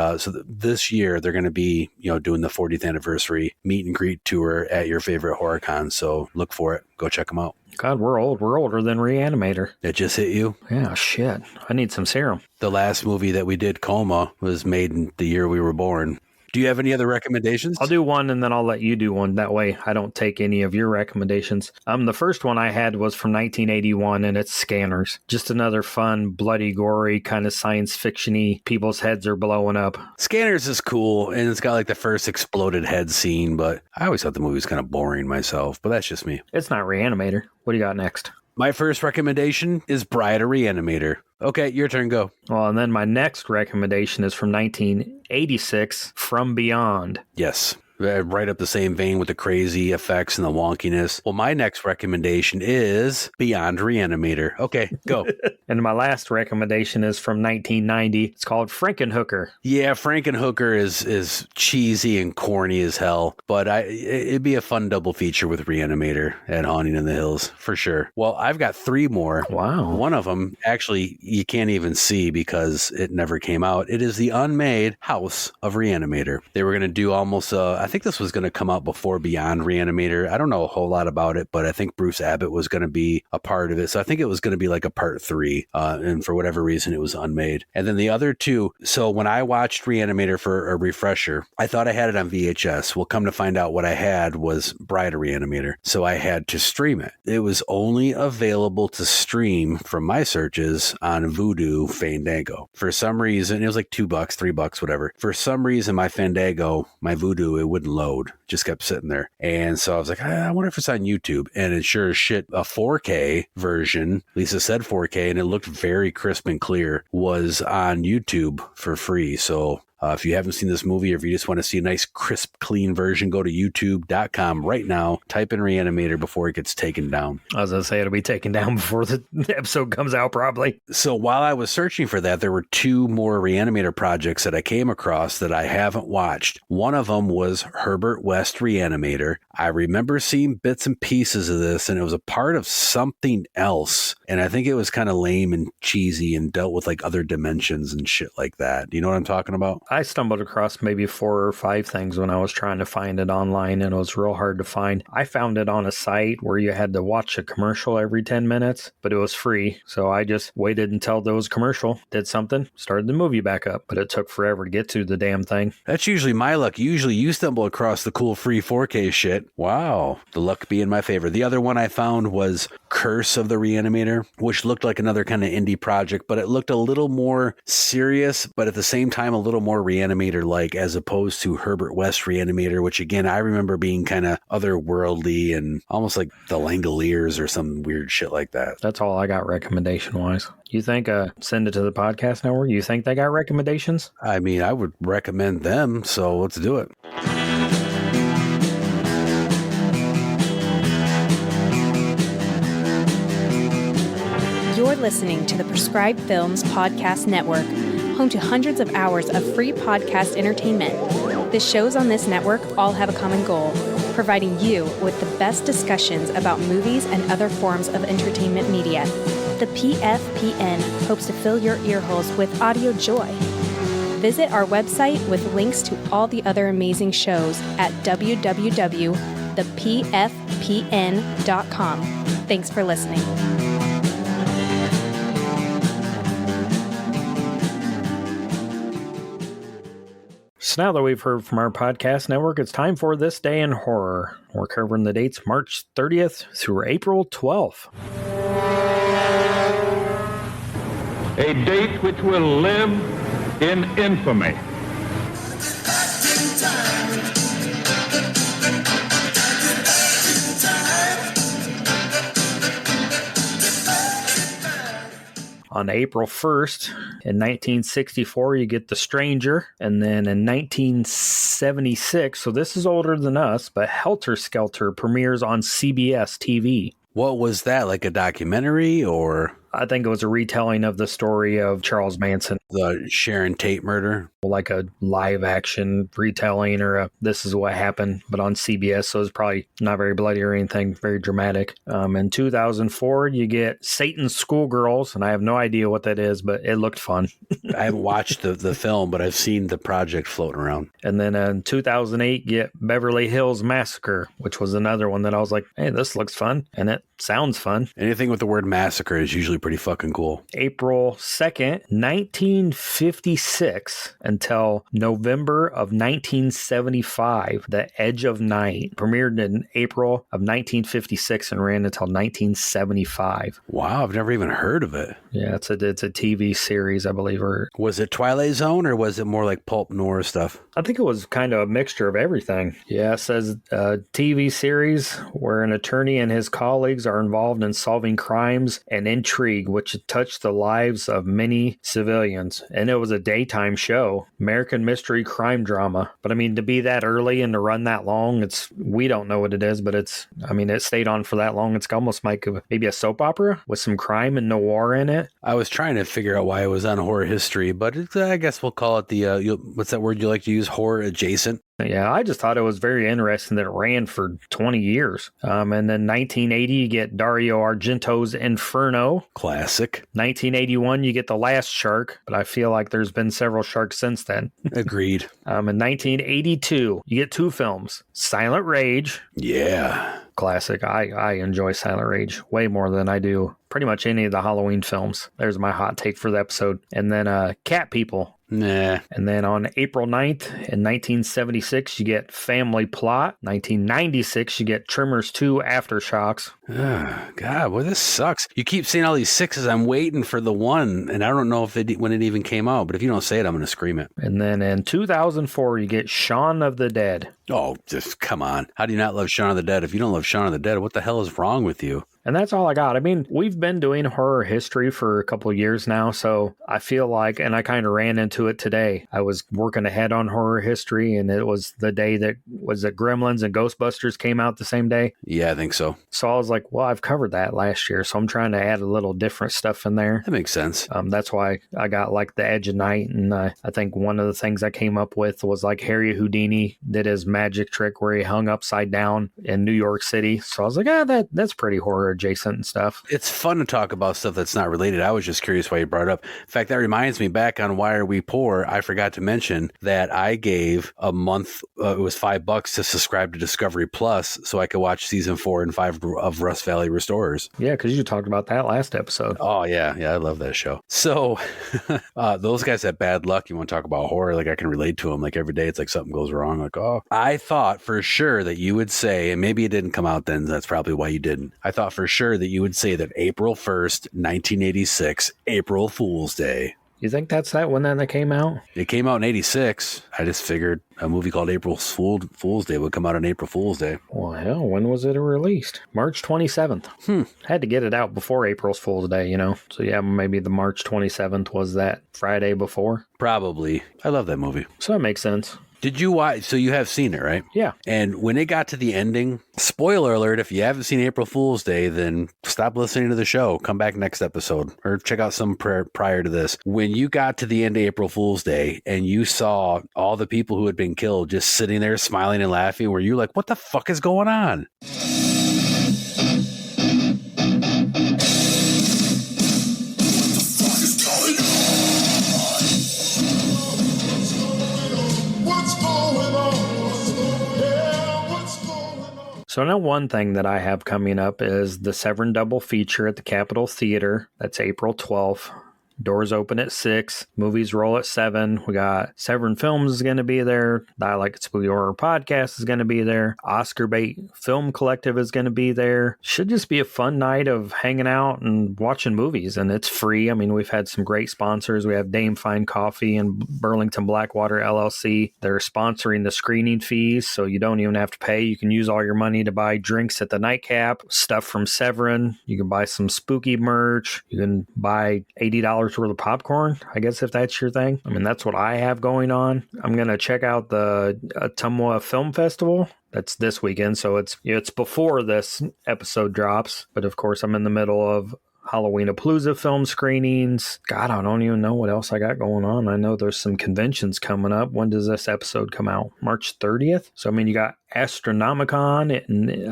this year they're going to be, doing the 40th anniversary meet and greet tour at your favorite horror con. So look for it. Go check them out. God, we're old. We're older than Re-Animator. It just hit you? Yeah, shit. I need some serum. The last movie that we did, Coma, was made in the year we were born. Do you have any other recommendations? I'll do one and then I'll let you do one. That way I don't take any of your recommendations. The first one I had was from 1981 and it's Scanners. Just another fun, bloody, gory, kind of science fiction-y, people's heads are blowing up. Scanners is cool and it's got like the first exploded head scene, but I always thought the movie was kind of boring myself, but that's just me. It's not Re-Animator. What do you got next? My first recommendation is Bride of Re-Animator. Okay, your turn, go. Well, and then my next recommendation is from 1986, From Beyond. Yes. Right up the same vein with the crazy effects and the wonkiness. Well, my next recommendation is Beyond Re-Animator. Okay, go. And my last recommendation is from 1990. It's called Frankenhooker. Yeah, Frankenhooker is cheesy and corny as hell, but it'd be a fun double feature with Re-Animator at Haunting in the Hills, for sure. Well, I've got 3 more. Wow. One of them, actually, you can't even see because it never came out. It is the unmade House of Re-Animator. They were going to do almost I think this was going to come out before Beyond Re-Animator. I don't know a whole lot about it, but I think Bruce Abbott was going to be a part of it. So I think it was going to be like a part 3. And for whatever reason, it was unmade. And then the other two. So when I watched Re-Animator for a refresher, I thought I had it on VHS. Well, come to find out what I had was Bride of Re-Animator. So I had to stream it. It was only available to stream from my searches on Vudu Fandango. For some reason, it was like $2, $3, whatever. For some reason, my Fandango, my Vudu, it wouldn't load. Just kept sitting there. And so I was like, I wonder if it's on YouTube. And it sure as shit, a 4K version, Lisa said 4K, and it looked very crisp and clear, was on YouTube for free. So if you haven't seen this movie, or if you just want to see a nice, crisp, clean version, go to youtube.com right now. Type in Re-Animator before it gets taken down. I was going to say it'll be taken down before the episode comes out, probably. So while I was searching for that, there were 2 more Re-Animator projects that I came across that I haven't watched. One of them was Herbert West Re-Animator. I remember seeing bits and pieces of this, and it was a part of something else. And I think it was kind of lame and cheesy and dealt with like other dimensions and shit like that. Do you know what I'm talking about? I stumbled across maybe 4 or 5 things when I was trying to find it online, and it was real hard to find. I found it on a site where you had to watch a commercial every 10 minutes, but it was free. So I just waited until there was a commercial, did something, started the movie back up, but it took forever to get to the damn thing. That's usually my luck. Usually you stumble across the cool free 4K shit. Wow. The luck be in my favor. The other one I found was Curse of the Re-Animator, which looked like another kind of indie project, but it looked a little more serious, but at the same time, a little more Re-Animator-like, as opposed to Herbert West Re-Animator, which again, I remember being kind of otherworldly and almost like the Langoliers or some weird shit like that. That's all I got recommendation-wise. You think, send it to the podcast network? You think they got recommendations? I mean, I would recommend them, so let's do it. You're listening to the Prescribed Films Podcast Network, home to hundreds of hours of free podcast entertainment. The shows on this network all have a common goal, providing you with the best discussions about movies and other forms of entertainment media. The PFPN hopes to fill your earholes with audio joy. Visit our website with links to all the other amazing shows at www.thepfpn.com. Thanks for listening. So now that we've heard from our podcast network, it's time for This Day in Horror. We're covering the dates March 30th through April 12th. A date which will live in infamy. On April 1st, in 1964, you get The Stranger. And then in 1976, so this is older than us, but Helter Skelter premieres on CBS TV. What was that, like a documentary or? I think it was a retelling of the story of Charles Manson. The Sharon Tate murder? Like a live action retelling or a this is what happened, but on CBS, so it's probably not very bloody or anything, very dramatic. In 2004, you get Satan's Schoolgirls, and I have no idea what that is, but it looked fun. I haven't watched the film, but I've seen the project floating around. And then in 2008, you get Beverly Hills Massacre, which was another one that I was like, hey, this looks fun, and it sounds fun. Anything with the word massacre is usually pretty fucking cool. April 2nd, 1956 until November of 1975, The Edge of Night premiered in April of 1956 and ran until 1975. Wow, I've never even heard of it. Yeah, it's a TV series, I believe. Or was it Twilight Zone or was it more like pulp noir stuff? I think it was kind of a mixture of everything. Yeah, it says a TV series where an attorney and his colleagues are involved in solving crimes and intrigue which touched the lives of many civilians. And it was a daytime show, American mystery crime drama. But I mean, to be that early and to run that long, we don't know what it is, but it stayed on for that long. It's almost like maybe a soap opera with some crime and noir in it. I was trying to figure out why it was on Horror History, but I guess we'll call it the, what's that word you like to use? Horror adjacent? Yeah, I just thought it was very interesting that it ran for 20 years. And then 1980, you get Dario Argento's Inferno. Classic. 1981, you get The Last Shark, but I feel like there's been several sharks since then. Agreed. In 1982, you get 2 films. Silent Rage. Yeah. Classic. I enjoy Silent Rage way more than I do pretty much any of the Halloween films. There's my hot take for the episode. And then Cat People. Nah. And then on April 9th in 1976, you get Family Plot. 1996, you get Tremors 2 Aftershocks. Oh, God, well, this sucks. You keep saying all these 6s. I'm waiting for the one, and I don't know when it even came out, but if you don't say it, I'm going to scream it. And then in 2004, you get Shaun of the Dead. Oh, just come on. How do you not love Shaun of the Dead? If you don't love Shaun of the Dead, what the hell is wrong with you? And that's all I got. I mean, we've been doing horror history for a couple of years now, so I feel like, and I kind of ran into it today. I was working ahead on horror history, and it was the day that Gremlins and Ghostbusters came out the same day. Yeah, I think so. So I was like, well, I've covered that last year, so I'm trying to add a little different stuff in there. That makes sense. That's why I got like The Edge of Night, and I think one of the things I came up with was like Harry Houdini did his magic trick where he hung upside down in New York City. So I was like, that's pretty horror adjacent and stuff. It's fun to talk about stuff that's not related. I was just curious why you brought it up. In fact, that reminds me, back on Why Are We Poor, I forgot to mention that I gave a month, it was $5 to subscribe to Discovery Plus so I could watch season 4 and 5 of Rust Valley Restorers. Yeah, because you talked about that last episode. Oh, yeah. Yeah, I love that show. So those guys have bad luck. You want to talk about horror? Like, I can relate to them. Like, every day it's like something goes wrong. Like, oh, I thought for sure that you would say, and maybe it didn't come out then, that's probably why you didn't. I thought for sure that you would say that April 1st, 1986, April Fool's Day. You think that's that when that came out? It came out in 86. I just figured a movie called April Fool's Day would come out on April Fool's Day. Well, hell, when was it released? March 27th. Had to get it out before April Fool's Day, you know? So yeah, maybe the March 27th was that Friday before. Probably. I love that movie. So that makes sense. Did you watch? So you have seen it, right? Yeah. And when it got to the ending, spoiler alert, if you haven't seen April Fool's Day, then stop listening to the show. Come back next episode or check out some prior to this. When you got to the end of April Fool's Day and you saw all the people who had been killed just sitting there smiling and laughing, were you like, what the fuck is going on? So now one thing that I have coming up is the Severin double feature at the Capitol Theater. That's April 12th. Doors open at 6. Movies roll at 7. We got Severin Films is going to be there. The I Like It Spooky Horror podcast is going to be there. Oscar Bait Film Collective is going to be there. Should just be a fun night of hanging out and watching movies, and it's free. I mean, we've had some great sponsors. We have Dame Fine Coffee and Burlington Blackwater LLC. They're sponsoring the screening fees, so you don't even have to pay. You can use all your money to buy drinks at the nightcap, stuff from Severin. You can buy some spooky merch. You can buy $80 worth of popcorn, I guess, if that's your thing. I mean, that's what I have going on. I'm going to check out the Ottumwa Film Festival. That's this weekend, so it's before this episode drops. But of course, I'm in the middle of Halloween-a-Palooza film screenings. God, I don't even know what else I got going on. I know there's some conventions coming up. When does this episode come out? March 30th? So, I mean, you got Astronomicon and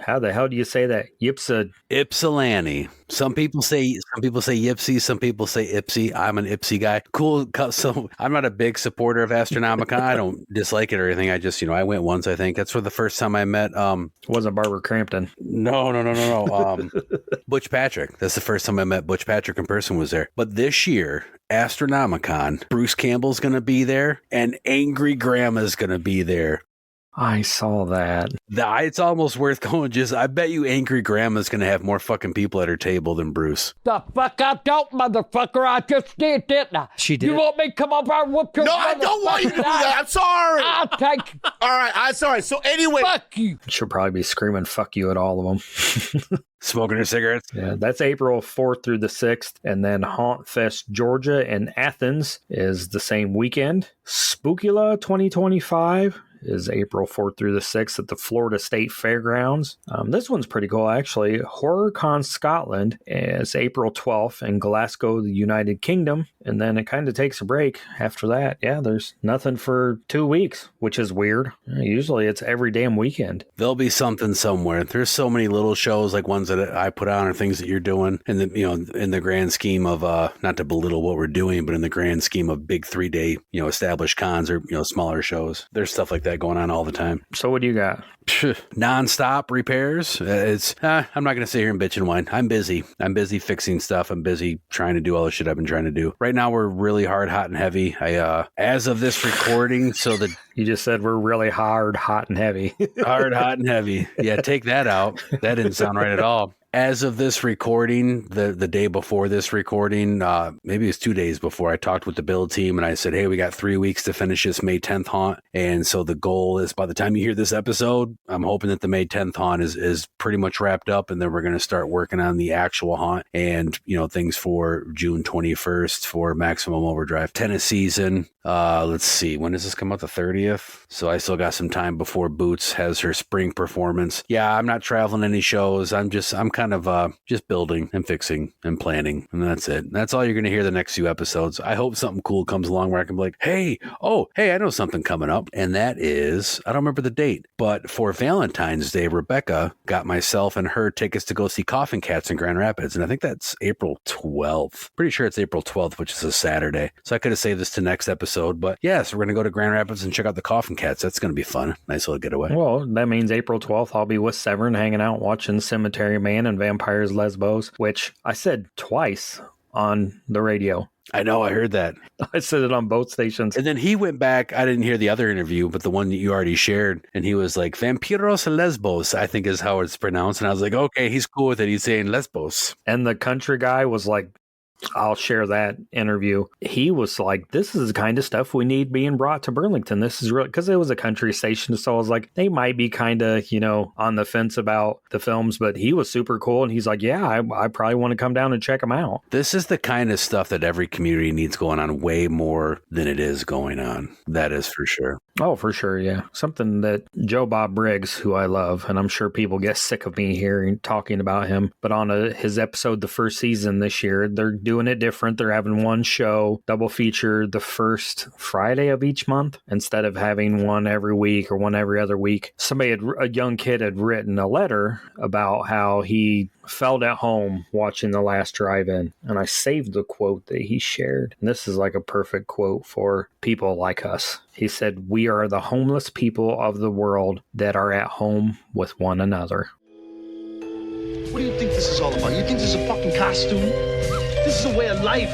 how the hell do you say that? Ypsilanti. Some people say Yipsy, some people say Ipsy. I'm an Ipsy guy. Cool. So I'm not a big supporter of Astronomicon. I don't dislike it or anything. I just, I went once, I think. That's for the first time I met wasn't Barbara Crampton. No. Butch Patrick. That's the first time I met Butch Patrick in person, was there. But this year, Astronomicon, Bruce Campbell's going to be there and Angry Grandma's going to be there. I saw that. It's almost worth going. I bet you Angry Grandma's going to have more fucking people at her table than Bruce. The fuck I don't, motherfucker. I just did, didn't I? She did. You want me to come up here and whoop your No, I don't want you to do that. I'm sorry. I'll take All right, I'm sorry. So anyway. Fuck you. She'll probably be screaming fuck you at all of them. Smoking her cigarettes. Yeah, that's April 4th through the 6th. And then Haunt Fest Georgia in Athens is the same weekend. Spookula 2025 is April 4th through the 6th at the Florida State Fairgrounds. This one's pretty cool, actually. HorrorCon Scotland is April 12th in Glasgow, the United Kingdom. And then it kind of takes a break after that. Yeah, there's nothing for 2 weeks, which is weird. Usually it's every damn weekend. There'll be something somewhere. There's so many little shows like ones that I put on or things that you're doing. And in the grand scheme of, not to belittle what we're doing, but in the grand scheme of big 3-day, established cons or, smaller shows, there's stuff like that going on all the time. So what do you got? Non-stop repairs. I'm not going to sit here and bitch and whine. I'm busy fixing stuff. I'm busy trying to do all the shit I've been trying to do. Right now we're really hard, hot, and heavy. As of this recording, so that you just said we're really hard, hot, and heavy. Hard, hot, and heavy. Yeah, take that out. That didn't sound right at all. As of this recording, the day before this recording, maybe it was 2 days before, I talked with the build team and I said, hey, we got 3 weeks to finish this May 10th haunt. And so the goal is by the time you hear this episode, I'm hoping that the May 10th haunt is pretty much wrapped up. And then we're going to start working on the actual haunt and, things for June 21st for Maximum Overdrive. Tennis season. Let's see. When does this come out? The 30th? So I still got some time before Boots has her spring performance. Yeah, I'm not traveling any shows. I'm kind of just building and fixing and planning, and that's it. That's all you're going to hear the next few episodes. I hope something cool comes along where I can be like, hey, I know something coming up, and that is, I don't remember the date, but for Valentine's Day, Rebecca got myself and her tickets to go see Coffin Cats in Grand Rapids, and I think that's April 12th. Pretty sure it's April 12th, which is a Saturday. So I could have saved this to next episode, but yeah, so we're going to go to Grand Rapids and check out the Coffin Cats. That's going to be fun. Nice little getaway. Well, that means April 12th, I'll be with Severn hanging out watching Cemetery Man and Vampires Lesbos, which I said twice on the radio. I know, I heard that. I said it on both stations. And then he went back, I didn't hear the other interview, but the one that you already shared, and he was like, Vampiros Lesbos, I think is how it's pronounced. And I was like, okay, he's cool with it. He's saying Lesbos. And the country guy was like, I'll share that interview. He was like, this is the kind of stuff we need being brought to Burlington. This is real, because it was a country station. So I was like, they might be kind of, on the fence about the films, but he was super cool. And he's like, yeah, I probably want to come down and check them out. This is the kind of stuff that every community needs going on way more than it is going on. That is for sure. Oh, for sure. Yeah. Something that Joe Bob Briggs, who I love, and I'm sure people get sick of me hearing talking about him, but on his episode, the first season this year, they're doing it different. They're having one show double feature the first Friday of each month instead of having one every week or one every other week. A young kid had written a letter about how he felt at home watching The Last Drive-In, and I saved the quote that he shared. And this is like a perfect quote for people like us. He said, "We are the homeless people of the world that are at home with one another." What do you think this is all about? You think this is a fucking costume? This is a way of life.